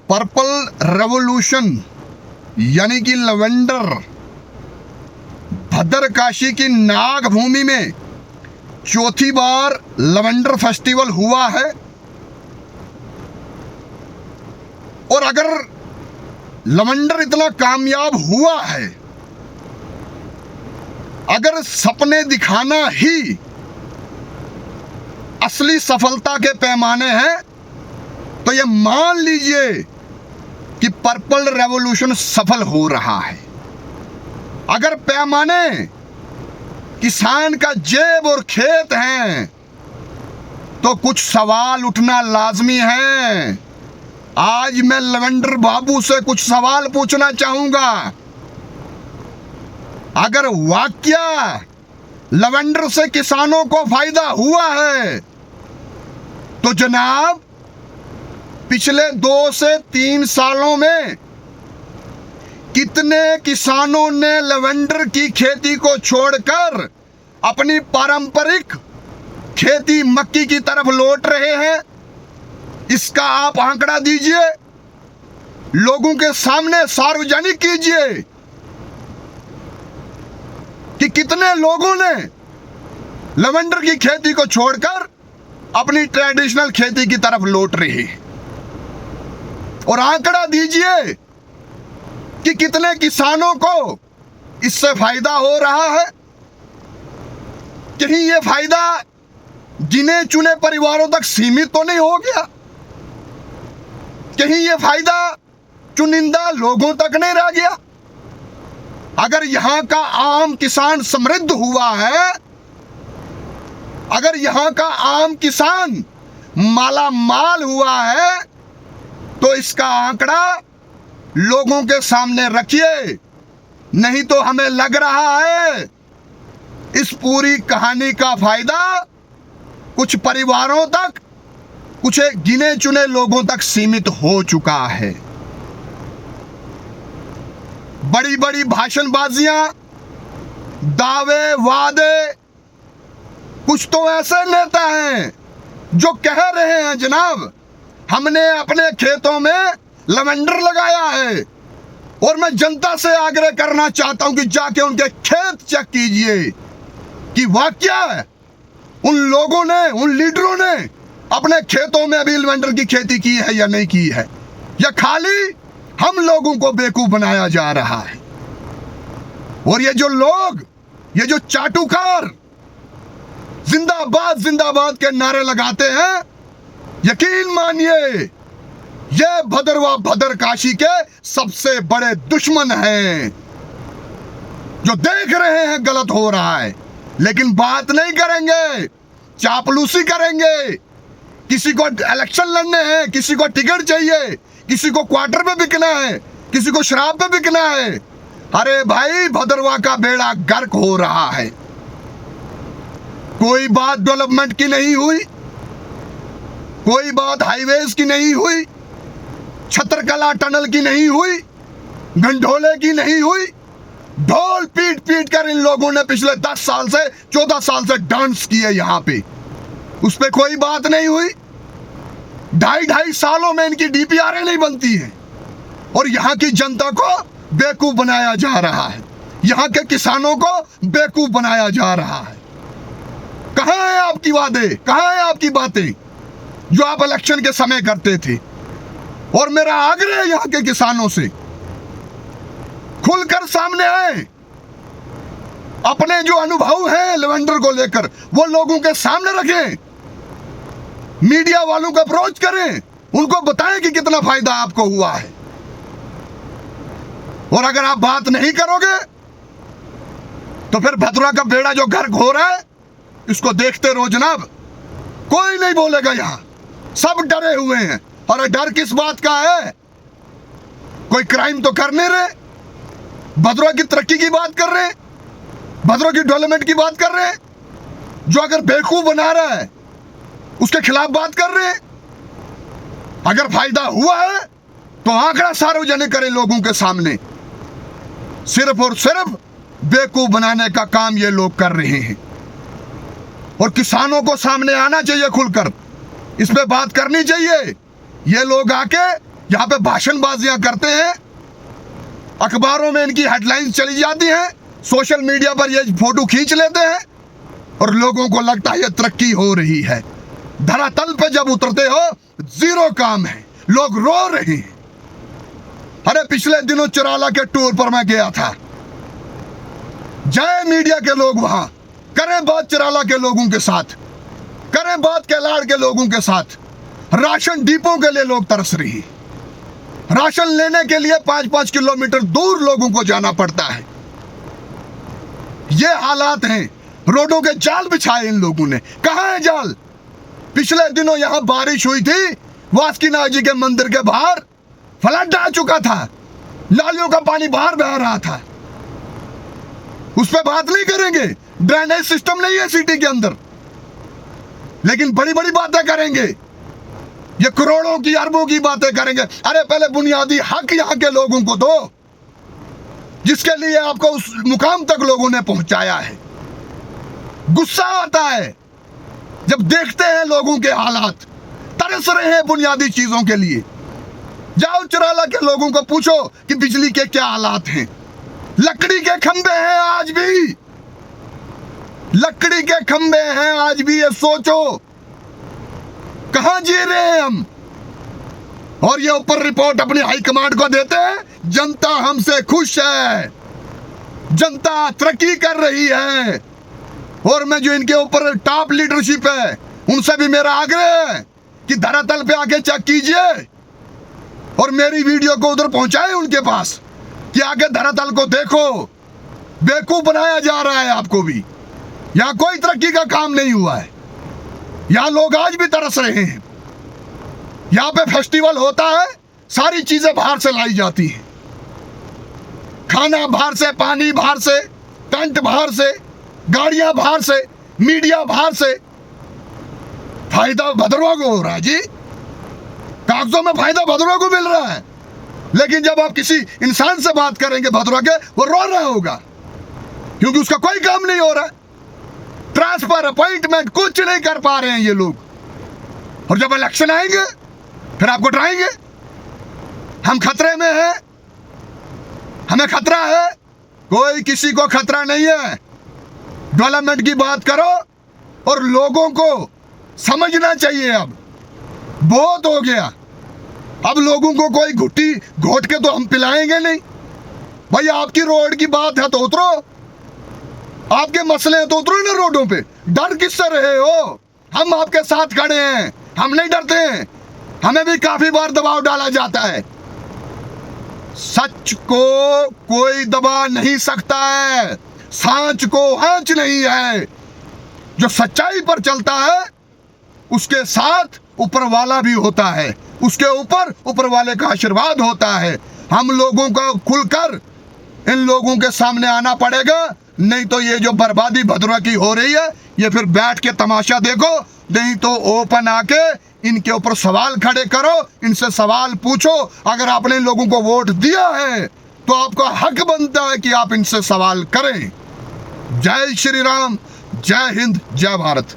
Purple revolution यानी कि lavender भद्रकाशी की नाग भूमि में चौथी बार लवेंडर फेस्टिवल हुआ है। और अगर लवेंडर इतना कामयाब हुआ है, अगर सपने दिखाना ही असली सफलता के पैमाने हैं, तो ये मान लीजिए कि पर्पल रेवोल्यूशन सफल हो रहा है। अगर पैमाने किसान का जेब और खेत हैं, तो कुछ सवाल उठना लाजमी है। आज मैं लवेंडर बाबू से कुछ सवाल पूछना चाहूंगा। अगर वाकया लवेंडर से किसानों को फायदा हुआ है, तो जनाब पिछले 2 से 3 सालों में कितने किसानों ने लवेंडर की खेती को छोड़कर अपनी पारंपरिक खेती मक्की की तरफ लौट रहे हैं? इसका आप आंकड़ा दीजिए, लोगों के सामने सार्वजनिक कीजिए कि कितने लोगों ने लवेंडर की खेती को छोड़कर अपनी ट्रेडिशनल खेती की तरफ लौट रहे हैं। और आंकड़ा दीजिए कि कितने किसानों को इससे फायदा हो रहा है। कहीं ये फायदा गिने चुने परिवारों तक सीमित तो नहीं हो गया? कहीं ये फायदा चुनिंदा लोगों तक नहीं रह गया? अगर यहां का आम किसान समृद्ध हुआ है, अगर यहां का आम किसान माला माल हुआ है, तो इसका आंकड़ा लोगों के सामने रखिए। नहीं तो हमें लग रहा है इस पूरी कहानी का फायदा कुछ परिवारों तक, कुछ गिने चुने लोगों तक सीमित हो चुका है। बड़ी बड़ी भाषणबाजियां, दावे वादे, कुछ तो ऐसे नेता हैं जो कह रहे हैं जनाब हमने अपने खेतों में लवेंडर लगाया है। और मैं जनता से आग्रह करना चाहता हूं कि जाके उनके खेत चेक कीजिए कि वाकया उन लोगों ने, उन लीडरों ने अपने खेतों में अभी लवेंडर की खेती की है या नहीं की है, या खाली हम लोगों को बेवकूफ बनाया जा रहा है। और ये जो लोग, ये जो चाटुकार जिंदाबाद जिंदाबाद के नारे लगाते हैं, यकीन मानिए ये भद्रवा भद्रकाशी के सबसे बड़े दुश्मन हैं, जो देख रहे हैं गलत हो रहा है लेकिन बात नहीं करेंगे, चापलूसी करेंगे। किसी को इलेक्शन लड़ने हैं, किसी को टिकट चाहिए, किसी को क्वार्टर पे बिकना है, किसी को शराब पे बिकना है। अरे भाई, भद्रवा का बेड़ा गर्क हो रहा है। कोई बात डेवलपमेंट की नहीं हुई, कोई बात हाईवेज की नहीं हुई, छतरकला टनल की नहीं हुई, गंडोले की नहीं हुई। ढोल पीट पीट कर इन लोगों ने पिछले 10 साल से, 14 साल से डांस किए यहां पे, उस पे कोई बात नहीं हुई। 2.5 सालों में इनकी डीपीआर नहीं बनती है और यहां की जनता को बेवकूफ बनाया जा रहा है, यहां के किसानों को बेवकूफ बनाया जा रहा है। कहां है आपकी वादे, कहां है आपकी बातें जो आप इलेक्शन के समय करते थे? और मेरा आग्रह है यहां के किसानों से, खुलकर सामने आए, अपने जो अनुभव है लवेंडर को लेकर वो लोगों के सामने रखें, मीडिया वालों को अप्रोच करें, उनको बताएं कि कितना फायदा आपको हुआ है। और अगर आप बात नहीं करोगे तो फिर भद्रवा का बेड़ा जो गर्क हो रहा है, इसको देखते रहो जनाब। कोई नहीं बोलेगा, यहां सब डरे हुए हैं। और डर किस बात का है? कोई क्राइम तो कर नहीं रहे, भद्रवा की तरक्की की बात कर रहे हैं, भद्रवा की डेवलपमेंट की बात कर रहे हैं। जो अगर बेवकूफ बना रहा है उसके खिलाफ बात कर रहे हैं। अगर फायदा हुआ है तो आंकड़ा सार्वजनिक करें लोगों के सामने। सिर्फ और सिर्फ बेवकूफ बनाने का काम ये लोग कर रहे हैं। और किसानों को सामने आना चाहिए खुलकर, इस पे बात करनी चाहिए। ये लोग आके यहाँ पे भाषणबाजियां करते हैं, अखबारों में इनकी हेडलाइंस चली जाती हैं, सोशल मीडिया पर ये फोटो खींच लेते हैं और लोगों को लगता है ये तरक्की हो रही है। धरातल पे जब उतरते हो जीरो काम है, लोग रो रहे हैं। अरे पिछले दिनों चिराला के टूर पर मैं गया था, जाए मीडिया के लोग वहां, करें बात चिराला के लोगों के साथ, करें बात केलाड़ के लोगों के साथ। राशन डिपो के लिए लोग तरस रहे हैं, राशन लेने के लिए 5-5 किलोमीटर दूर लोगों को जाना पड़ता है। ये हालात हैं। रोडों के जाल बिछाए इन लोगों ने, कहां है जाल? पिछले दिनों यहां बारिश हुई थी, वासुकीनाथ जी के मंदिर के बाहर फ्लड आ चुका था, नालियों का पानी बाहर बह रहा था। उस पर बात नहीं करेंगे, ड्रेनेज सिस्टम नहीं है सिटी के अंदर, लेकिन बड़ी बड़ी बातें करेंगे, ये करोड़ों की अरबों की बातें करेंगे। अरे पहले बुनियादी हक यहां के लोगों को दो, जिसके लिए आपको उस मुकाम तक लोगों ने पहुंचाया है। गुस्सा आता है जब देखते हैं लोगों के हालात, तरस रहे हैं बुनियादी चीजों के लिए। जाओ चिराला के लोगों को पूछो कि बिजली के क्या हालात हैं। लकड़ी के खंबे हैं आज भी, लकड़ी के खंबे हैं आज भी। ये सोचो कहां जी रहे हैं हम। और ये ऊपर रिपोर्ट अपनी हाईकमांड को देते हैं, जनता हमसे खुश है, जनता तरक्की कर रही है। और मैं जो इनके ऊपर टॉप लीडरशिप है उनसे भी मेरा आग्रह है कि धरातल पे आके चेक कीजिए और मेरी वीडियो को उधर पहुंचाए उनके पास कि आगे धरातल को देखो। बेवकूफ बनाया जा रहा है आपको भी। यहां कोई तरक्की का काम नहीं हुआ है, यहां लोग आज भी तरस रहे हैं। यहां पे फेस्टिवल होता है, सारी चीजें बाहर से लाई जाती हैं, खाना बाहर से, पानी बाहर से, टेंट बाहर से, गाड़ियां बाहर से, मीडिया बाहर से। फायदा भद्रवा को हो रहा है जी, कागजों में फायदा भद्रवा को मिल रहा है, लेकिन जब आप किसी इंसान से बात करेंगे भद्रवा के, वो रो रहा होगा क्योंकि उसका कोई काम नहीं हो रहा है। ट्रांसफर, अपॉइंटमेंट कुछ नहीं कर पा रहे हैं ये लोग। और जब इलेक्शन आएंगे फिर आपको डराएंगे। हम खतरे में हैं, हमें खतरा है। कोई किसी को खतरा नहीं है। डेवलपमेंट की बात करो और लोगों को समझना चाहिए। अब बहुत हो गया, अब लोगों को कोई घुट्टी घोट के तो हम पिलाएंगे नहीं। भाई आपकी रोड की बात है तो उतरो, आपके मसले हैं तो उतरो ना रोडों पे। डर किससे रहे हो? हम आपके साथ खड़े हैं, हम नहीं डरते हैं। हमें भी काफी बार दबाव डाला जाता है। सच को कोई दबा नहीं सकता है, सांच को आंच नहीं है। जो सच्चाई पर चलता है उसके साथ ऊपर वाला भी होता है, उसके ऊपर ऊपर वाले का आशीर्वाद होता है। हम लोगों को खुलकर इन लोगों के सामने आना पड़ेगा, नहीं तो ये जो बर्बादी भद्रवा की हो रही है ये फिर बैठ के तमाशा देखो, नहीं तो ओपन आके इनके ऊपर सवाल खड़े करो, इनसे सवाल पूछो। अगर आपने इन लोगों को वोट दिया है तो आपका हक बनता है कि आप इनसे सवाल करें। जय श्री राम, जय हिंद, जय भारत।